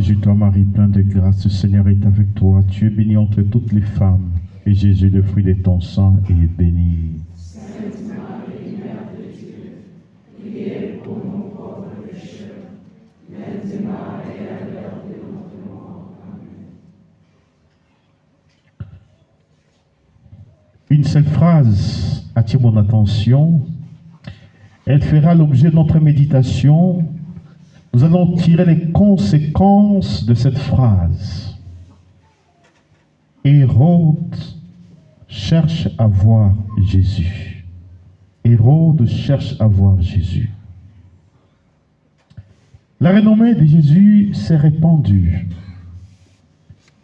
Réjouis-toi Marie, pleine de grâce, le Seigneur est avec toi. Tu es bénie entre toutes les femmes, et Jésus, le fruit de ton sang, est béni. Sainte Marie, Mère de Dieu, priez pour nous pauvres pécheurs, maintenant et à l'heure de notre mort. Amen. Une seule phrase attire mon attention. Elle fera l'objet de notre méditation. Nous allons tirer les conséquences de cette phrase. Hérode cherche à voir Jésus. Hérode cherche à voir Jésus. La renommée de Jésus s'est répandue.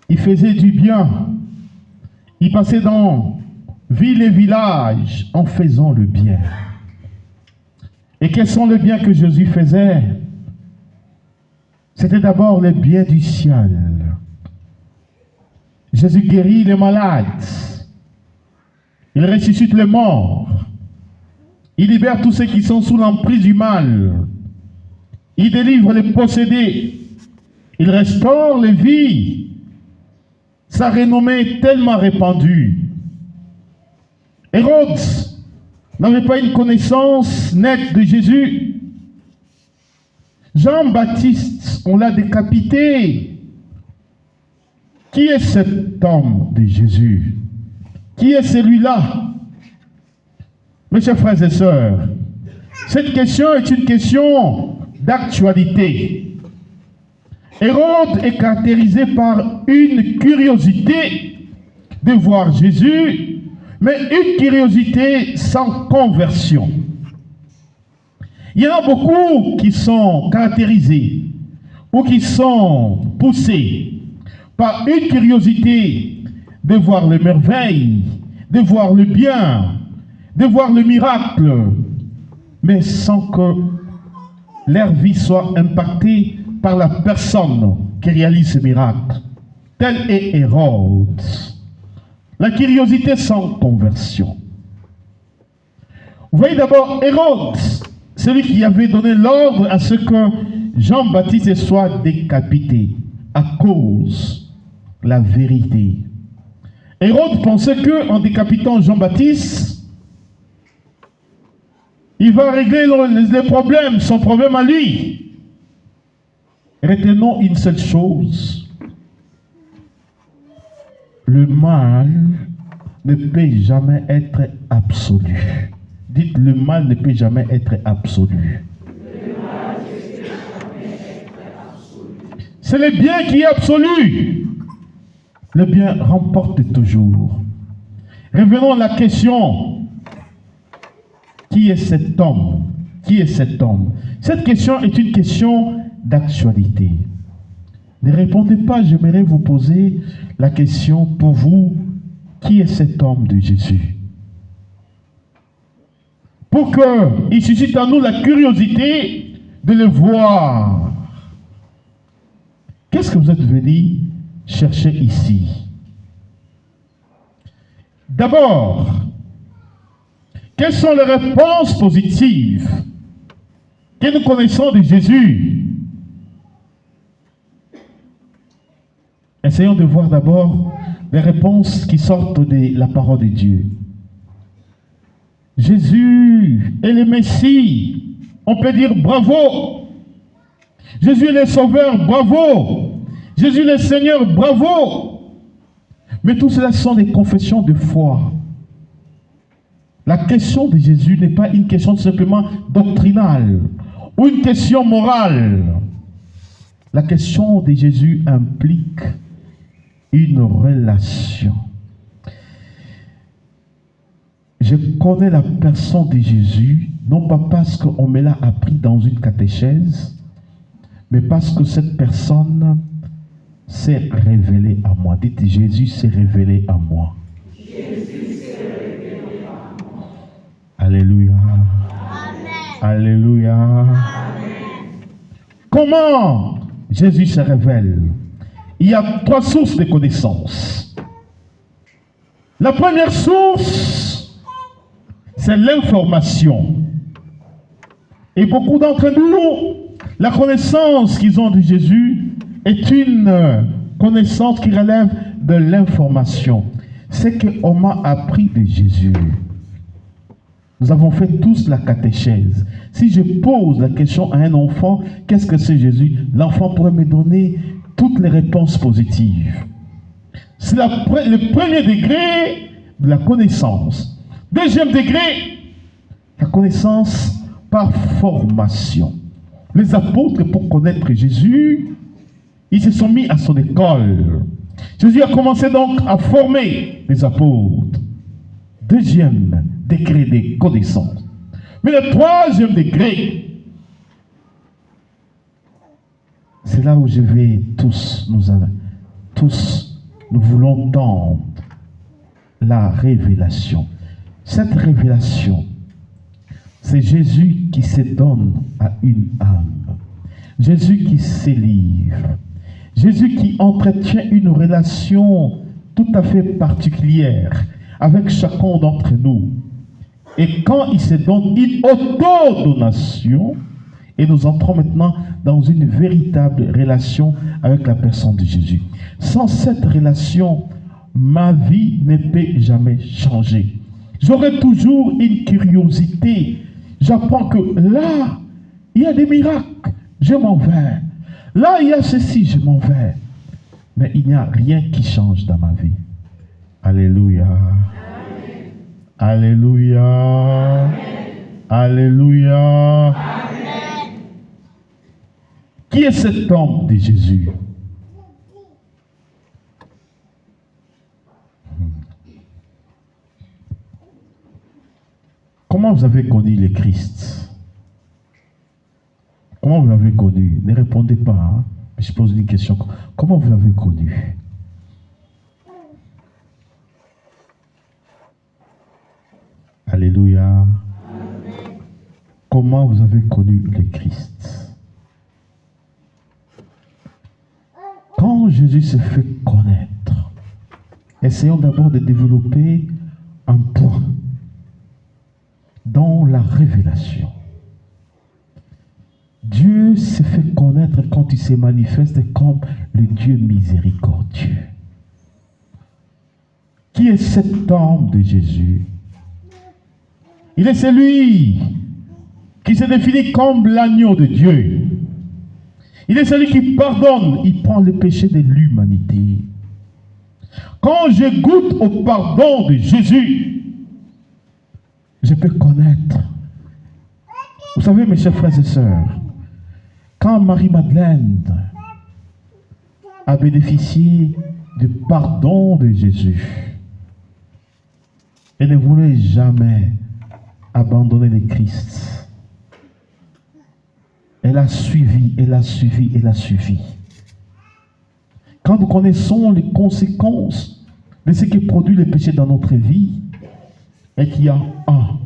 Il faisait du bien. Il passait dans ville et village en faisant le bien. Et quels sont les biens que Jésus faisait? C'était d'abord les biens du ciel. Jésus guérit les malades. Il ressuscite les morts. Il libère tous ceux qui sont sous l'emprise du mal. Il délivre les possédés. Il restaure les vies. Sa renommée est tellement répandue. Hérode n'avait pas une connaissance nette de Jésus. Jean-Baptiste, on l'a décapité. Qui est cet homme de Jésus? Qui est celui-là? Mes chers frères et sœurs, cette question est une question d'actualité. Hérode est caractérisé par une curiosité de voir Jésus, mais une curiosité sans conversion. Il y en a beaucoup qui sont caractérisés ou qui sont poussés par une curiosité de voir les merveilles, de voir le bien, de voir le miracle, mais sans que leur vie soit impactée par la personne qui réalise ce miracle. Tel est Hérode. La curiosité sans conversion. Vous voyez d'abord Hérode, celui qui avait donné l'ordre à ce que Jean-Baptiste soit décapité à cause de la vérité. Hérode pensait qu'en décapitant Jean-Baptiste, il va régler les problèmes, son problème à lui. Retenons une seule chose. Le mal ne peut jamais être absolu. Dites, le mal ne peut jamais être absolu. C'est le bien qui est absolu. Le bien remporte toujours. Revenons à la question. Qui est cet homme? Qui est cet homme? Cette question est une question d'actualité. Ne répondez pas, j'aimerais vous poser la question pour vous. Qui est cet homme de Jésus? Pour qu'il suscite en nous la curiosité de le voir. Qu'est-ce que vous êtes venu chercher ici? D'abord, quelles sont les réponses positives que nous connaissons de Jésus? Essayons de voir d'abord les réponses qui sortent de la parole de Dieu. Jésus est le Messie. On peut dire bravo. Jésus est le Sauveur, bravo. Jésus est le Seigneur, bravo. Mais tout cela sont des confessions de foi. La question de Jésus n'est pas une question simplement doctrinale ou une question morale. La question de Jésus implique une relation. Je connais la personne de Jésus, non pas parce qu'on me l'a appris dans une catéchèse, mais parce que cette personne s'est révélée à moi. Dites, Jésus s'est révélé à moi. Jésus s'est révélé à moi. Alléluia. Amen. Alléluia. Amen. Comment Jésus se révèle? Il y a trois sources de connaissances. La première source, c'est l'information. Et beaucoup d'entre nous, la connaissance qu'ils ont de Jésus est une connaissance qui relève de l'information. C'est qu'on m'a appris de Jésus. Nous avons fait tous la catéchèse. Si je pose la question à un enfant, qu'est-ce que c'est Jésus? L'enfant pourrait me donner toutes les réponses positives. C'est le premier degré de la connaissance. Deuxième degré, la connaissance par formation. Les apôtres, pour connaître Jésus, ils se sont mis à son école. Jésus a commencé donc à former les apôtres. Deuxième degré de connaissance. Mais le troisième degré, c'est là où je vais nous voulons tendre la révélation. Cette révélation, c'est Jésus qui se donne à une âme. Jésus qui se livre. Jésus qui entretient une relation tout à fait particulière avec chacun d'entre nous. Et quand il se donne une auto-donation, et nous entrons maintenant dans une véritable relation avec la personne de Jésus. Sans cette relation, ma vie ne peut jamais changer. J'aurai toujours une curiosité. J'apprends que là, il y a des miracles, je m'en vais. Là, il y a ceci, je m'en vais. Mais il n'y a rien qui change dans ma vie. Alléluia. Amen. Alléluia. Amen. Alléluia. Amen. Qui est cet homme de Jésus? Comment vous avez connu le Christ? Comment vous l'avez connu? Ne répondez pas. Hein? Je pose une question. Comment vous l'avez connu? Alléluia. Amen. Comment vous avez connu le Christ? Quand Jésus se fait connaître, essayons d'abord de développer un point dans la révélation. Dieu se fait connaître quand il se manifeste comme le Dieu miséricordieux. Qui est cet homme de Jésus? Il est celui qui se définit comme l'agneau de Dieu. Il est celui qui pardonne, il prend le péché de l'humanité. Quand je goûte au pardon de Jésus, je peux connaître. Vous savez, mes chers frères et sœurs, quand Marie-Madeleine a bénéficié du pardon de Jésus, elle ne voulait jamais abandonner le Christ. Elle a suivi, elle a suivi, elle a suivi. Quand nous connaissons les conséquences de ce qui produit le péché dans notre vie, et qu'il y a un.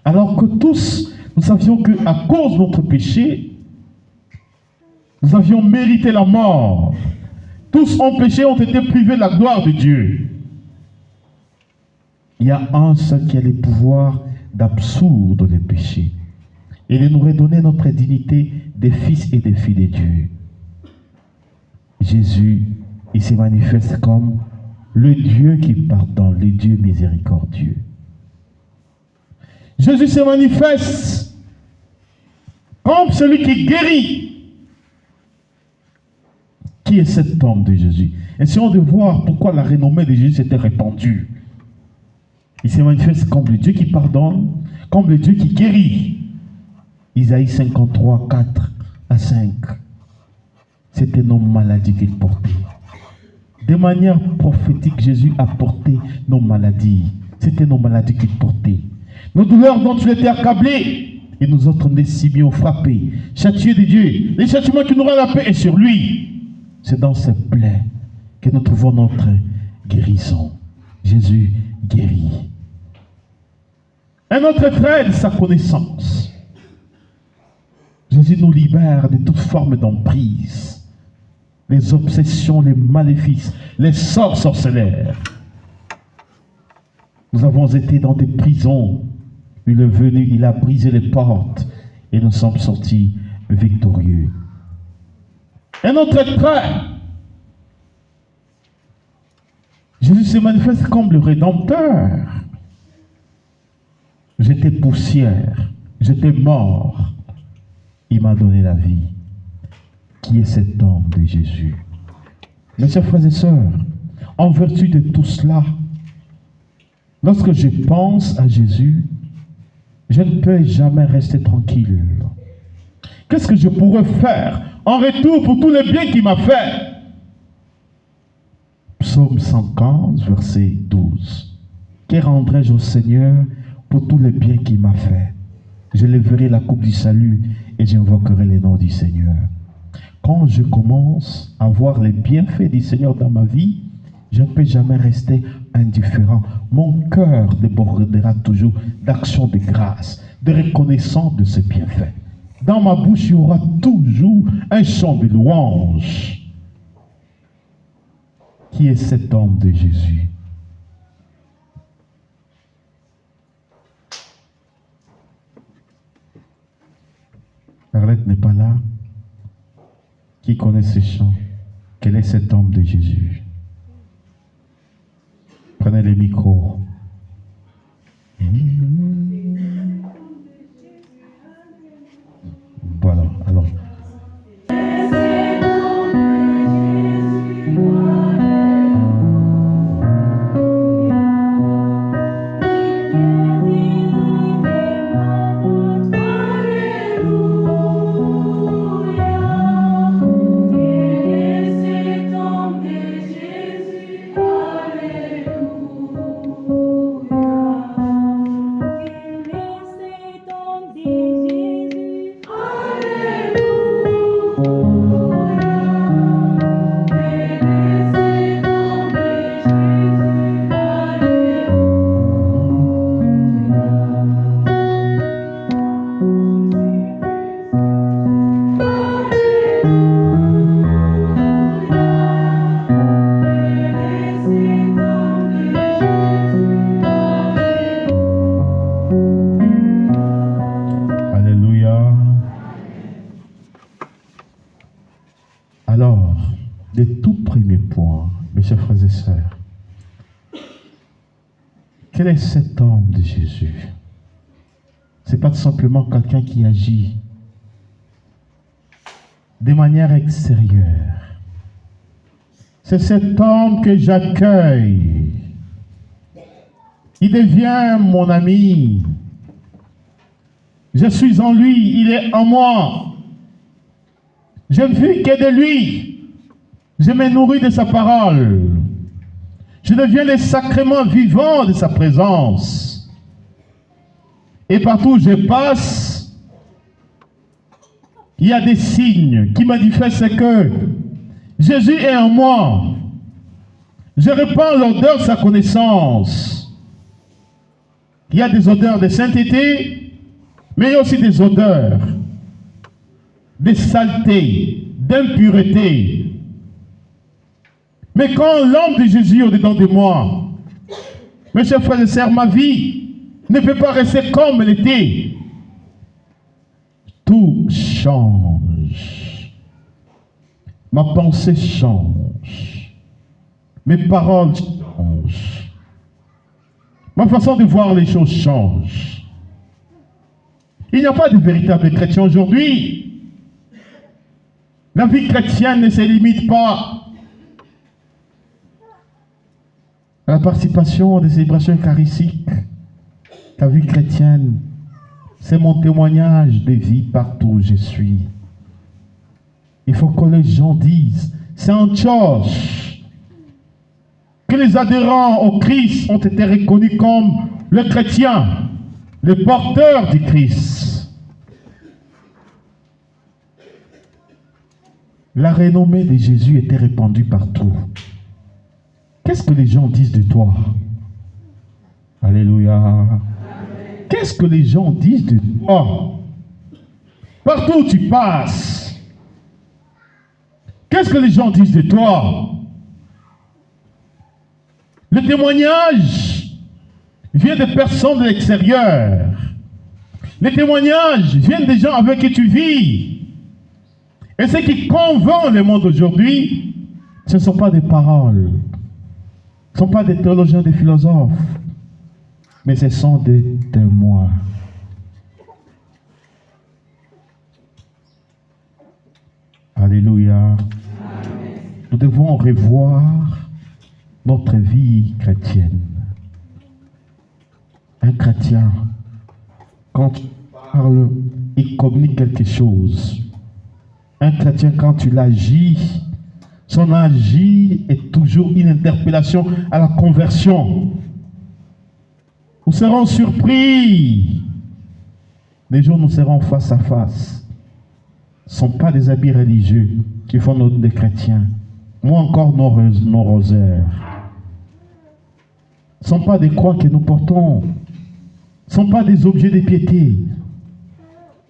Alors que tous, nous savions qu'à cause de notre péché, nous avions mérité la mort. Tous ont péché, ont été privés de la gloire de Dieu. Il y a un seul qui a le pouvoir d'absoudre les péchés et de nous redonner notre dignité des fils et des filles de Dieu. Jésus, il se manifeste comme le Dieu qui pardonne, le Dieu miséricordieux. Jésus se manifeste comme celui qui guérit. Qui est cet homme de Jésus? Essayons de voir pourquoi la renommée de Jésus s'était répandue. Il se manifeste comme le Dieu qui pardonne, comme le Dieu qui guérit. Isaïe 53, 4 à 5. C'était nos maladies qu'il portait. De manière prophétique, Jésus a porté nos maladies. C'était nos maladies qu'il portait. Nos douleurs dont il était accablé. Et nous autres, des simions frappés, châtiés de Dieu. Les châtiments qui nous rendent la paix est sur lui. C'est dans ses plaies que nous trouvons notre guérison. Jésus guérit. Un autre trait de sa connaissance. Jésus nous libère de toute forme d'emprise. Les obsessions, les maléfices, les sorts sorcellaires. Nous avons été dans des prisons. Il est venu, il a brisé les portes et nous sommes sortis victorieux. Un autre trait. Jésus se manifeste comme le Rédempteur. J'étais poussière, j'étais mort. Il m'a donné la vie. Qui est cet homme de Jésus? Mes chers frères et sœurs, en vertu de tout cela, lorsque je pense à Jésus, je ne peux jamais rester tranquille. Qu'est-ce que je pourrais faire en retour pour tous les biens qu'il m'a fait? Psaume 115, verset 12. Que rendrai-je au Seigneur pour tous les biens qu'il m'a fait? Je lèverai la coupe du salut et j'invoquerai les noms du Seigneur. Quand je commence à voir les bienfaits du Seigneur dans ma vie, je ne peux jamais rester indifférent. Mon cœur débordera toujours d'actions de grâce, de reconnaissance de ses bienfaits. Dans ma bouche, il y aura toujours un chant de louange. Qui est cet homme de Jésus? Arlette n'est pas là. Qui connaît ces chants? Quel est cet homme de Jésus? Prenez les micros. Voilà, alors. Alors, le tout premier point, mes chers frères et sœurs, quel est cet homme de Jésus? Ce n'est pas simplement quelqu'un qui agit de manière extérieure. C'est cet homme que j'accueille. Il devient mon ami. Je suis en lui, il est en moi. Je ne vis que de lui. Je me nourris de sa parole. Je deviens le sacrement vivant de sa présence. Et partout où je passe, il y a des signes qui manifestent que Jésus est en moi. Je répands l'odeur de sa connaissance. Il y a des odeurs de sainteté, mais il y a aussi des odeurs de saleté, d'impureté. Mais quand l'homme de Jésus est au-dedans de moi, mes chers frères et sœurs, ma vie ne peut pas rester comme elle était. Tout change. Ma pensée change. Mes paroles changent. Ma façon de voir les choses change. Il n'y a pas de véritable chrétien aujourd'hui. La vie chrétienne ne se limite pas à la participation des célébrations eucharistiques. La vie chrétienne, c'est mon témoignage de vie partout où je suis. Il faut que les gens disent, c'est en Antioche que les adhérents au Christ ont été reconnus comme le chrétien, le porteur du Christ. La renommée de Jésus était répandue partout. Qu'est-ce que les gens disent de toi? Alléluia. Qu'est-ce que les gens disent de toi? Partout où tu passes. Qu'est-ce que les gens disent de toi? Le témoignage vient de personnes de l'extérieur. Le témoignage vient des gens avec qui tu vis. Et ce qui convainc le monde aujourd'hui, ce ne sont pas des paroles, ce ne sont pas des théologiens, des philosophes, mais ce sont des témoins. Alléluia. Amen. Nous devons revoir notre vie chrétienne. Un chrétien, quand il parle, il communique quelque chose. Un chrétien, quand il agit, son agit est toujours une interpellation à la conversion. Nous serons surpris. Les jours où nous serons face à face. Ce ne sont pas des habits religieux qui font des chrétiens. Ou encore nos rosaires. Ce ne sont pas des croix que nous portons. Ce ne sont pas des objets de piété.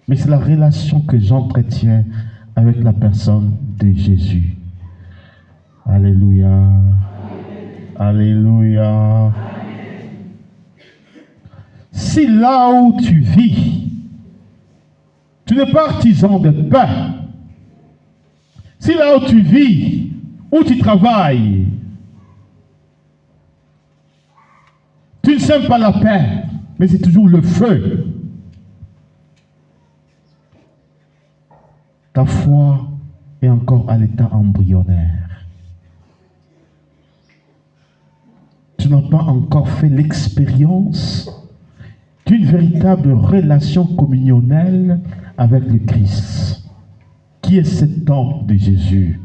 Mais c'est la relation que j'entretiens avec la personne de Jésus. Alléluia. Amen. Alléluia. Amen. Si là où tu vis, tu n'es pas artisan de pain, si là où tu vis, où tu travailles, tu ne sèmes pas la paix, mais c'est toujours le feu. Ta foi est encore à l'état embryonnaire. Tu n'as pas encore fait l'expérience d'une véritable relation communionnelle avec le Christ, qui est cet temple de Jésus.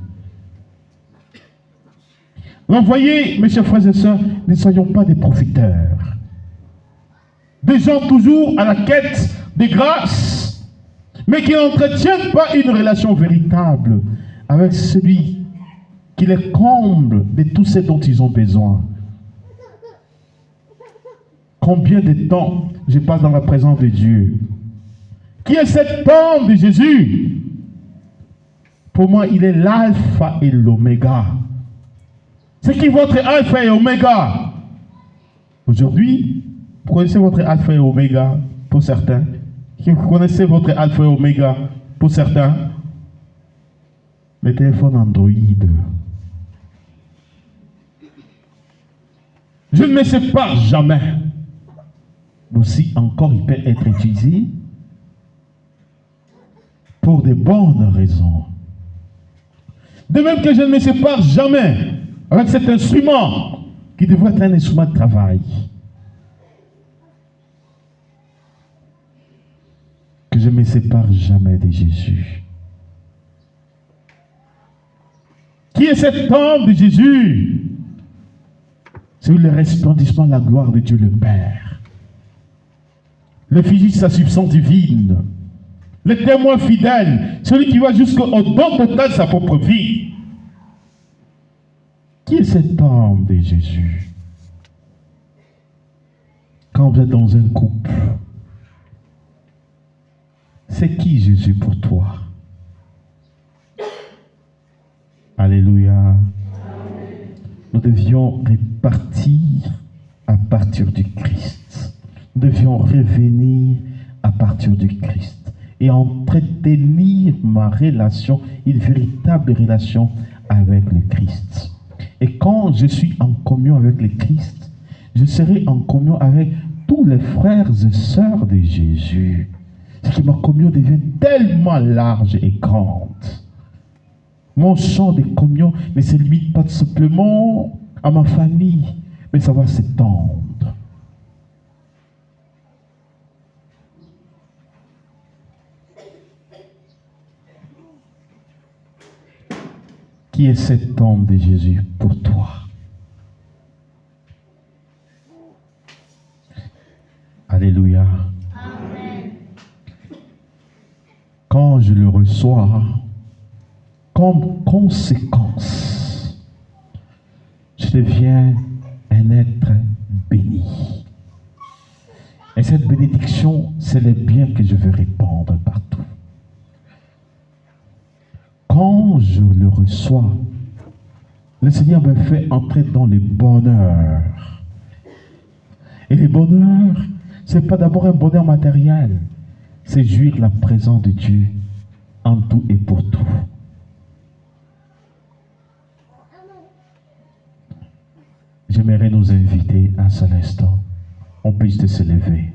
Donc voyez, mes chers frères et sœurs, ne soyons pas des profiteurs. Des gens toujours à la quête des grâces, mais qui n'entretiennent pas une relation véritable avec celui qui les comble de tout ce dont ils ont besoin. Combien de temps je passe dans la présence de Dieu? Qui est cet homme de Jésus? Pour moi, il est l'alpha et l'oméga. C'est qui votre alpha et oméga? Aujourd'hui, vous connaissez votre alpha et oméga pour certains. Vous connaissez votre alpha et oméga pour certains. Le téléphone Android. Je ne me sépare jamais. Aussi encore, il peut être utilisé pour de bonnes raisons. De même que je ne me sépare jamais avec cet instrument qui devrait être un instrument de travail. Que je ne me sépare jamais de Jésus. Qui est cet homme de Jésus? C'est le resplendissement de la gloire de Dieu le Père. Le Fils de sa substance divine. Le témoin fidèle. Celui qui va jusqu'au don total de sa propre vie. Qui est cet homme de Jésus? Quand vous êtes dans un couple, c'est qui Jésus pour toi? Alléluia. Amen. Nous devions répartir à partir du Christ. Nous devions revenir à partir du Christ et entretenir ma relation, une véritable relation avec le Christ. Et quand je suis en communion avec le Christ, je serai en communion avec tous les frères et sœurs de Jésus. C'est que ma communion devient tellement large et grande. Mon champ de communion ne se limite pas simplement à ma famille, mais ça va s'étendre. Qui est cet homme de Jésus pour toi? Alléluia. Amen. Quand je le reçois, comme conséquence, je deviens un être béni. Et cette bénédiction, c'est le bien que je veux répandre partout. Quand je le reçois, le Seigneur me fait entrer dans le bonheur. Et le bonheur, ce n'est pas d'abord un bonheur matériel, c'est jouir la présence de Dieu en tout et pour tout. J'aimerais nous inviter un seul instant. On peut juste se lever.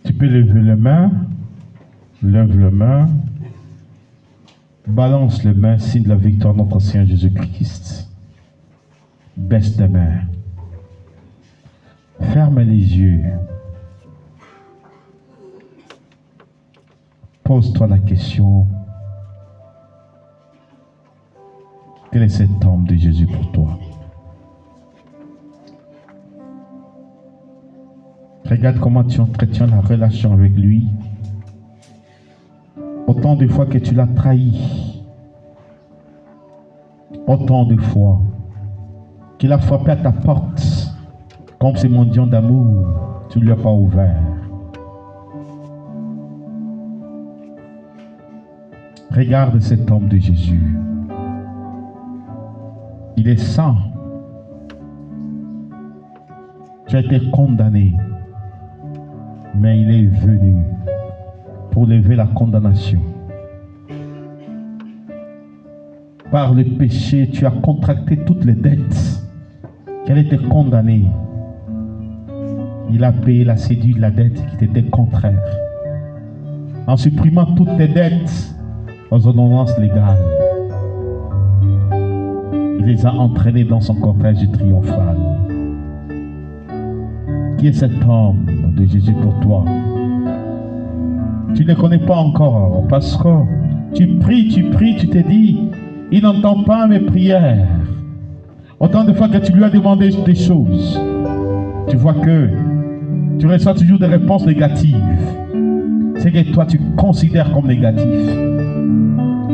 Tu peux lever les mains, lève les mains, balance les mains, signe de la victoire de notre Seigneur Jésus-Christ. Baisse tes mains. Ferme les yeux. Pose-toi la question. Quel est cet homme de Jésus pour toi? Regarde comment tu entretiens la relation avec lui. Autant de fois que tu l'as trahi. Autant de fois qu'il a frappé à ta porte. Comme ce mendiant d'amour, tu ne lui as pas ouvert. Regarde cet homme de Jésus. Il est saint. Tu as été condamné. Mais il est venu pour lever la condamnation. Par le péché, tu as contracté toutes les dettes qu'elle était condamnée. Il a payé, il a séduit la dette qui t'était contraire. En supprimant toutes tes dettes aux ordonnances légales. Il les a entraînées dans son cortège triomphal. Qui est cet homme de Jésus pour toi? Tu ne le connais pas encore parce que tu pries, tu te dis, il n'entend pas mes prières. Autant de fois que tu lui as demandé des choses, tu vois que tu reçois toujours des réponses négatives. C'est que toi tu considères comme négatif.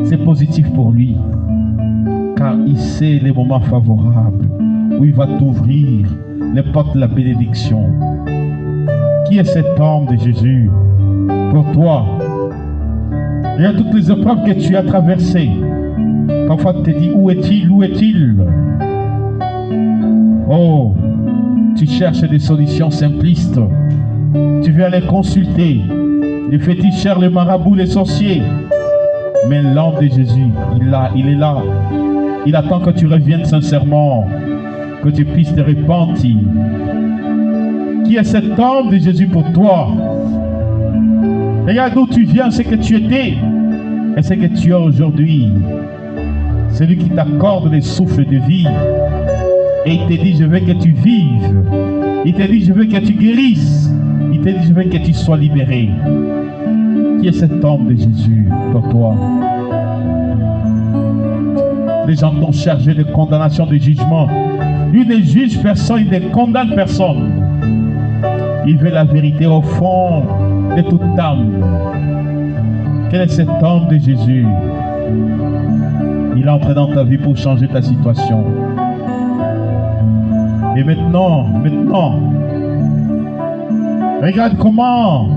C'est positif pour lui. Car il sait les moments favorables où il va t'ouvrir les portes de la bénédiction. Qui est cet homme de Jésus pour toi? Il y a toutes les épreuves que tu as traversées. Parfois tu te dis, où est-il? Où est-il? Oh, tu cherches des solutions simplistes. Tu veux aller consulter les féticheurs, les marabouts, les sorciers. Mais l'homme de Jésus, il est là. Il attend que tu reviennes sincèrement, que tu puisses te repentir. Qui est cet homme de Jésus pour toi? Regarde d'où tu viens, ce que tu étais et ce que tu es aujourd'hui. Celui qui t'accorde les souffles de vie. Et il te dit, je veux que tu vives. Il te dit, je veux que tu guérisses. Il te dit, je veux que tu sois libéré. Qui est cet homme de Jésus pour toi? Les gens t'ont chargé de condamnation, de jugement. Lui ne juge personne, il ne condamne personne. Il veut la vérité au fond de toute âme. Quel est cet homme de Jésus? Il est entré dans ta vie pour changer ta situation. Et maintenant, regarde comment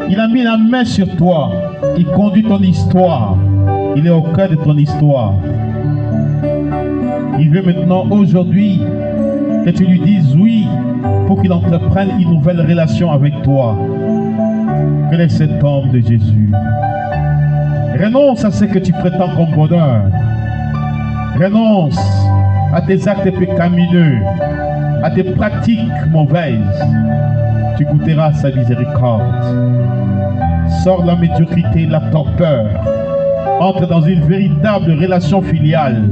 il a mis la main sur toi. Il conduit ton histoire. Il est au cœur de ton histoire. Il veut maintenant, aujourd'hui, que tu lui dises oui pour qu'il entreprenne une nouvelle relation avec toi. Quel est cet homme de Jésus? Renonce à ce que tu prétends comme bonheur. Renonce à tes actes pécamineux, à tes pratiques mauvaises. Tu goûteras sa miséricorde. Sors de la médiocrité, de la torpeur. Entre dans une véritable relation filiale.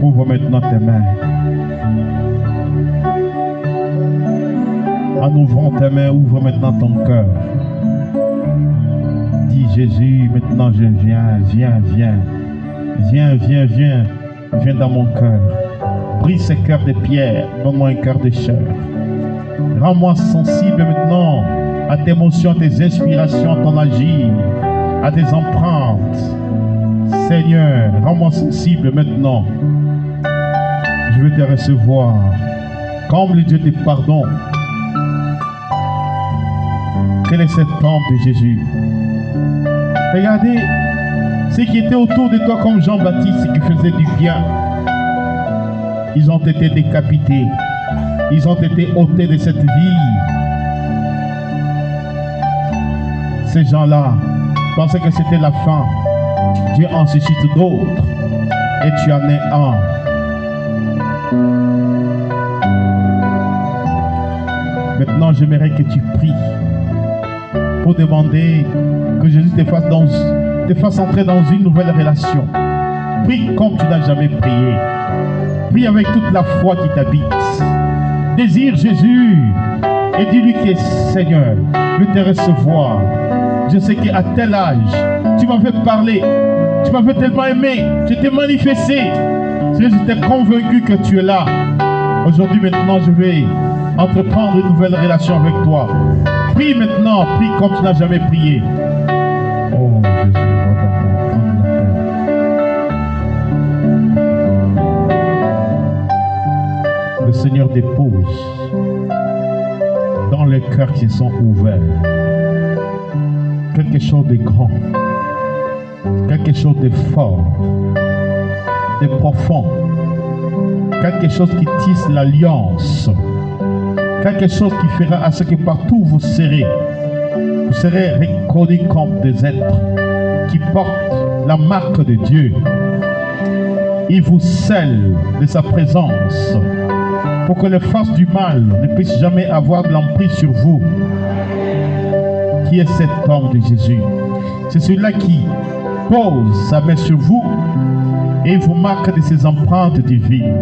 Ouvre maintenant tes mains. En ouvrant tes mains, ouvre maintenant ton cœur. Dis Jésus, maintenant je viens. Viens dans mon cœur. Brise ce cœur de pierre, donne-moi un cœur de chair. Rends-moi sensible maintenant à tes émotions, à tes inspirations, à ton agir, à tes empreintes. Seigneur, rends-moi sensible maintenant. Je veux te recevoir comme le Dieu de pardon. Quel est cet homme de Jésus? Regardez ceux qui étaient autour de toi comme Jean-Baptiste qui faisait du bien. Ils ont été décapités. Ils ont été ôtés de cette vie. Ces gens-là pensaient que c'était la fin. Dieu en suscite d'autres. Et tu en es un. Maintenant, j'aimerais que tu pries pour demander que Jésus te fasse entrer dans une nouvelle relation. Prie comme tu n'as jamais prié. Prie avec toute la foi qui t'habite. Désire Jésus et dis-lui que Seigneur, je vais te recevoir. Je sais qu'à tel âge, tu m'as fait parler, tu m'as fait tellement aimer, je t'ai manifesté. J'étais convaincu que tu es là. Aujourd'hui, maintenant, je vais entreprendre une nouvelle relation avec toi. Prie maintenant, prie comme tu n'as jamais prié. Oh Jésus, le Seigneur dépose dans les cœurs qui sont ouverts quelque chose de grand, quelque chose de fort, de profond, quelque chose qui tisse l'alliance, quelque chose qui fera à ce que partout vous serez reconnus comme des êtres qui portent la marque de Dieu. Il vous scelle de sa présence pour que les forces du mal ne puissent jamais avoir de l'emprise sur vous. Qui est cet homme de Jésus? C'est celui-là qui pose sa main sur vous et vous marque de ses empreintes divines.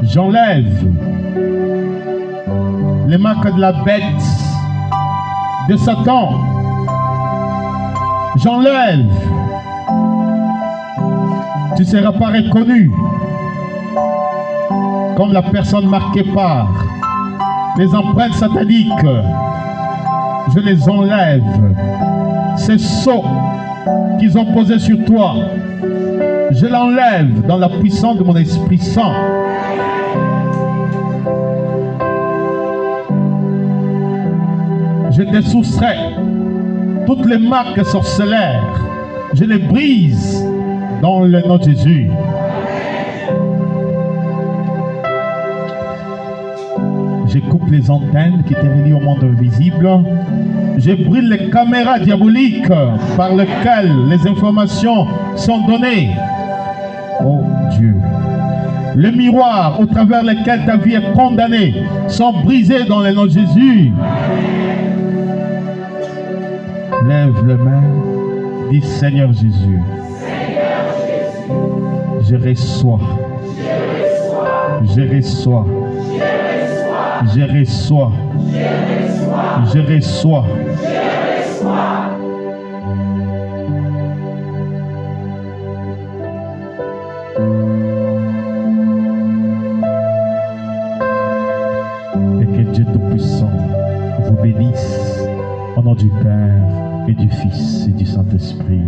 J'enlève les marques de la bête, de Satan. J'enlève. Tu ne seras pas reconnu comme la personne marquée par les empreintes sataniques. Je les enlève. Ces sceaux qu'ils ont posés sur toi, je l'enlève dans la puissance de mon Esprit Saint. Je te soustrais toutes les marques sorcellaires. Je les brise dans le nom de Jésus. Je coupe les antennes qui étaient reliées au monde invisible. Je brûle les caméras diaboliques par lesquelles les informations sont données. Oh Dieu. Les miroirs au travers lesquels ta vie est condamnée sont brisés dans le nom de Jésus. Lève les mains. Dis Seigneur Jésus. Je reçois. Je reçois. Je reçois. Je reçois. Et que Dieu Tout-Puissant vous bénisse au nom du Père et du Fils et du Saint-Esprit.